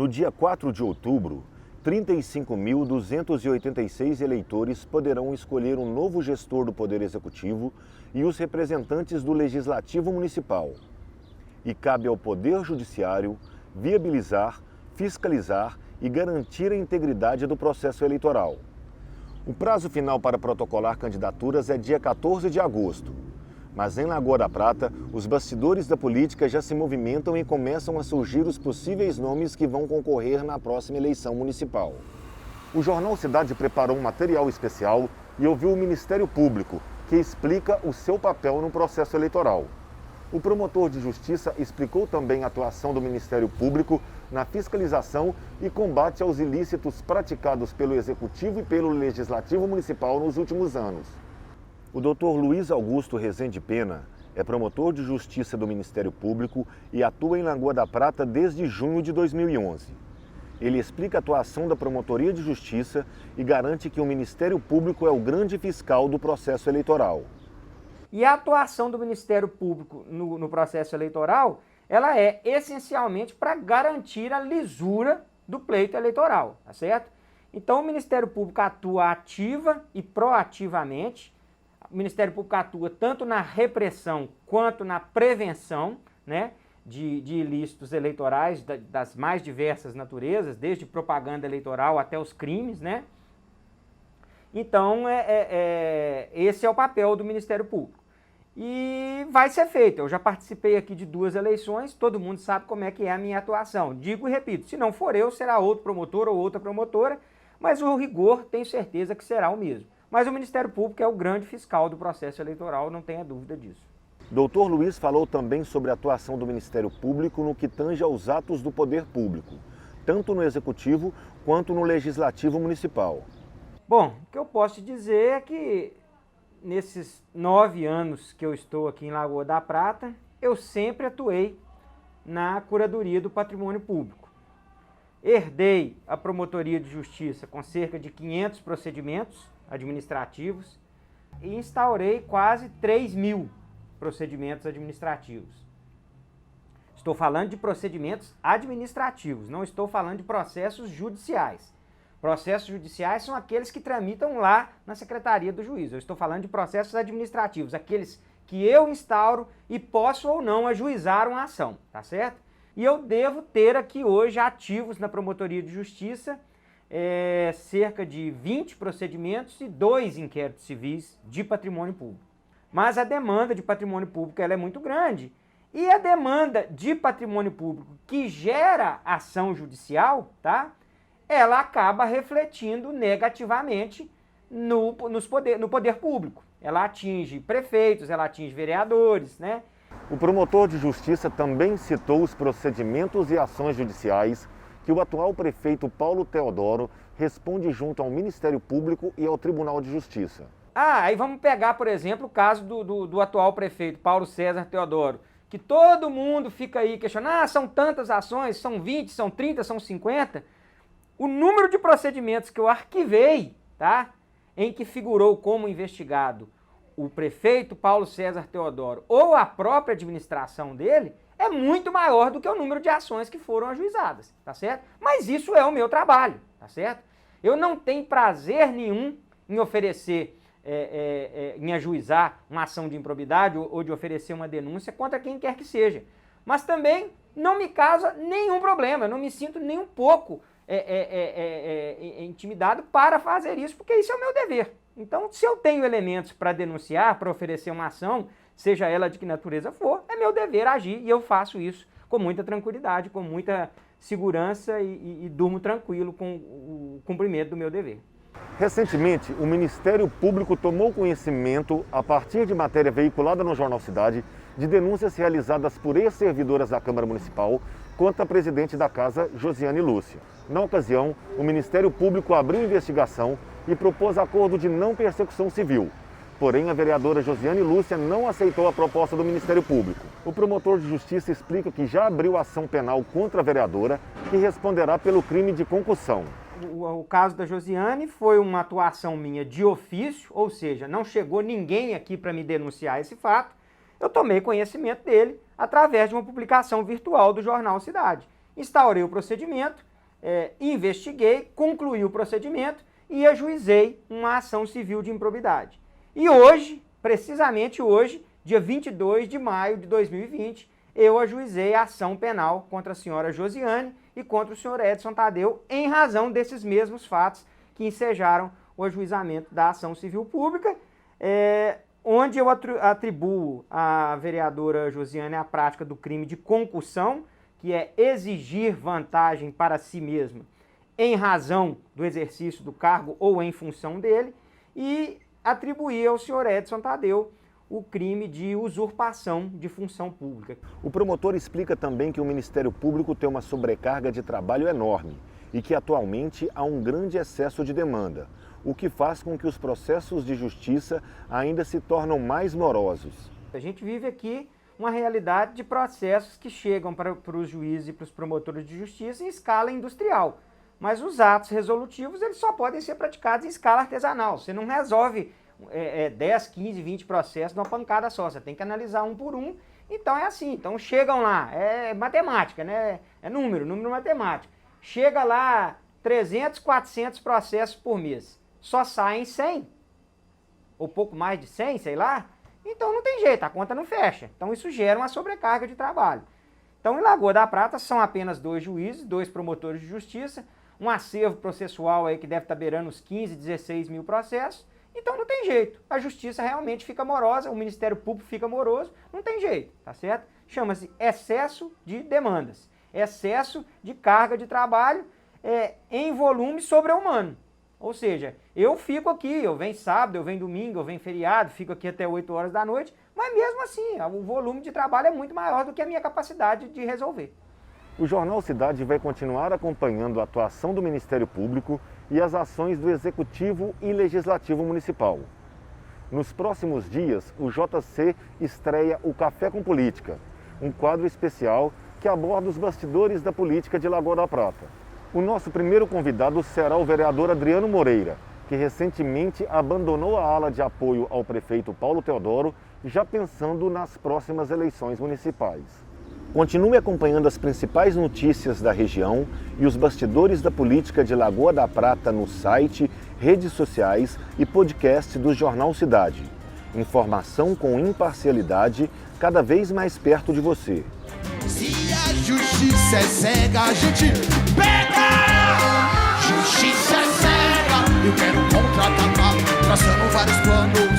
No dia 4 de outubro, 35.286 eleitores poderão escolher um novo gestor do Poder Executivo e os representantes do Legislativo Municipal. E cabe ao Poder Judiciário viabilizar, fiscalizar e garantir a integridade do processo eleitoral. O prazo final para protocolar candidaturas é dia 14 de agosto. Mas em Lagoa da Prata, os bastidores da política já se movimentam e começam a surgir os possíveis nomes que vão concorrer na próxima eleição municipal. O Jornal Cidade preparou um material especial e ouviu o Ministério Público, que explica o seu papel no processo eleitoral. O promotor de justiça explicou também a atuação do Ministério Público na fiscalização e combate aos ilícitos praticados pelo Executivo e pelo Legislativo Municipal nos últimos anos. O Dr. Luiz Augusto Rezende Pena é promotor de justiça do Ministério Público e atua em Lagoa da Prata desde junho de 2011. Ele explica a atuação da Promotoria de Justiça e garante que o Ministério Público é o grande fiscal do processo eleitoral. E a atuação do Ministério Público no processo eleitoral, ela é essencialmente para garantir a lisura do pleito eleitoral, tá certo? Então o Ministério Público atua ativa e proativamente. O Ministério Público atua tanto na repressão quanto na prevenção, né, de ilícitos eleitorais das mais diversas naturezas, desde propaganda eleitoral até os crimes, né? Então, esse é o papel do Ministério Público. E vai ser feito. Eu já participei aqui de 2 eleições, todo mundo sabe como é que é a minha atuação. Digo e repito, se não for eu, será outro promotor ou outra promotora, mas o rigor tenho certeza que será o mesmo. Mas o Ministério Público é o grande fiscal do processo eleitoral, não tenha dúvida disso. Dr. Luiz falou também sobre a atuação do Ministério Público no que tange aos atos do poder público, tanto no Executivo quanto no Legislativo Municipal. Bom, o que eu posso te dizer é que nesses 9 anos que eu estou aqui em Lagoa da Prata, eu sempre atuei na Curadoria do Patrimônio Público. Herdei a Promotoria de Justiça com cerca de 500 procedimentos administrativos e instaurei quase 3.000 procedimentos administrativos. Estou falando de procedimentos administrativos, não estou falando de processos judiciais. Processos judiciais são aqueles que tramitam lá na Secretaria do Juiz. Eu estou falando de processos administrativos, aqueles que eu instauro e posso ou não ajuizar uma ação, tá certo? E eu devo ter aqui hoje ativos na Promotoria de Justiça cerca de 20 procedimentos e 2 inquéritos civis de patrimônio público. Mas a demanda de patrimônio público ela é muito grande. E a demanda de patrimônio público que gera ação judicial, tá? Ela acaba refletindo negativamente no poder público. Ela atinge prefeitos, ela atinge vereadores, né? O promotor de justiça também citou os procedimentos e ações judiciais que o atual prefeito Paulo Teodoro responde junto ao Ministério Público e ao Tribunal de Justiça. Aí vamos pegar, por exemplo, o caso do atual prefeito Paulo César Teodoro, que todo mundo fica aí questionando, são tantas ações, são 20, são 30, são 50. O número de procedimentos que eu arquivei, tá, em que figurou como investigado o prefeito Paulo César Teodoro ou a própria administração dele, é muito maior do que o número de ações que foram ajuizadas, tá certo? Mas isso é o meu trabalho, tá certo? Eu não tenho prazer nenhum em oferecer, em ajuizar uma ação de improbidade ou de oferecer uma denúncia contra quem quer que seja. Mas também não me causa nenhum problema, eu não me sinto nem um pouco intimidado para fazer isso, porque isso é o meu dever. Então, se eu tenho elementos para denunciar, para oferecer uma ação, seja ela de que natureza for, é meu dever agir e eu faço isso com muita tranquilidade, com muita segurança e durmo tranquilo com o cumprimento do meu dever. Recentemente, o Ministério Público tomou conhecimento, a partir de matéria veiculada no Jornal Cidade, de denúncias realizadas por ex-servidoras da Câmara Municipal contra a presidente da Casa, Josiane Lúcia. Na ocasião, o Ministério Público abriu investigação e propôs acordo de não persecução civil. Porém, a vereadora Josiane Lúcia não aceitou a proposta do Ministério Público. O promotor de justiça explica que já abriu ação penal contra a vereadora, que responderá pelo crime de concussão. O caso da Josiane foi uma atuação minha de ofício, ou seja, não chegou ninguém aqui para me denunciar esse fato. Eu tomei conhecimento dele através de uma publicação virtual do Jornal Cidade. Instaurei o procedimento investiguei, concluí o procedimento e ajuizei uma ação civil de improbidade. E hoje, precisamente hoje, dia 22 de maio de 2020, eu ajuizei a ação penal contra a senhora Josiane e contra o senhor Edson Tadeu em razão desses mesmos fatos que ensejaram o ajuizamento da ação civil pública, onde eu atribuo à vereadora Josiane a prática do crime de concussão, que é exigir vantagem para si mesma em razão do exercício do cargo ou em função dele, e atribuir ao senhor Edson Tadeu o crime de usurpação de função pública. O promotor explica também que o Ministério Público tem uma sobrecarga de trabalho enorme e que atualmente há um grande excesso de demanda, o que faz com que os processos de justiça ainda se tornam mais morosos. A gente vive aqui uma realidade de processos que chegam para os juízes e para os promotores de justiça em escala industrial. Mas os atos resolutivos eles só podem ser praticados em escala artesanal. Você não resolve 10, 15, 20 processos numa pancada só. Você tem que analisar um por um. Então é assim. Então chegam lá, é matemática, né? É número matemático. Chega lá 300, 400 processos por mês. Só saem 100, ou pouco mais de 100, sei lá. Então não tem jeito, a conta não fecha. Então isso gera uma sobrecarga de trabalho. Então em Lagoa da Prata são apenas 2 juízes, 2 promotores de justiça, um acervo processual aí que deve estar beirando os 15, 16 mil processos. Então não tem jeito, a justiça realmente fica morosa, o Ministério Público fica moroso, não tem jeito, tá certo? Chama-se excesso de demandas, excesso de carga de trabalho em volume sobre-humano. Ou seja, eu fico aqui, eu venho sábado, eu venho domingo, eu venho feriado, fico aqui até 8 horas da noite, mas mesmo assim, o volume de trabalho é muito maior do que a minha capacidade de resolver. O Jornal Cidade vai continuar acompanhando a atuação do Ministério Público e as ações do Executivo e Legislativo Municipal. Nos próximos dias, o JC estreia o Café com Política, um quadro especial que aborda os bastidores da política de Lagoa da Prata. O nosso primeiro convidado será o vereador Adriano Moreira, que recentemente abandonou a ala de apoio ao prefeito Paulo Teodoro, já pensando nas próximas eleições municipais. Continue acompanhando as principais notícias da região e os bastidores da política de Lagoa da Prata no site, redes sociais e podcast do Jornal Cidade. Informação com imparcialidade cada vez mais perto de você. Se a justiça é cega, a gente pega! Justiça é cega, eu quero contra-atacar, traçando vários planos.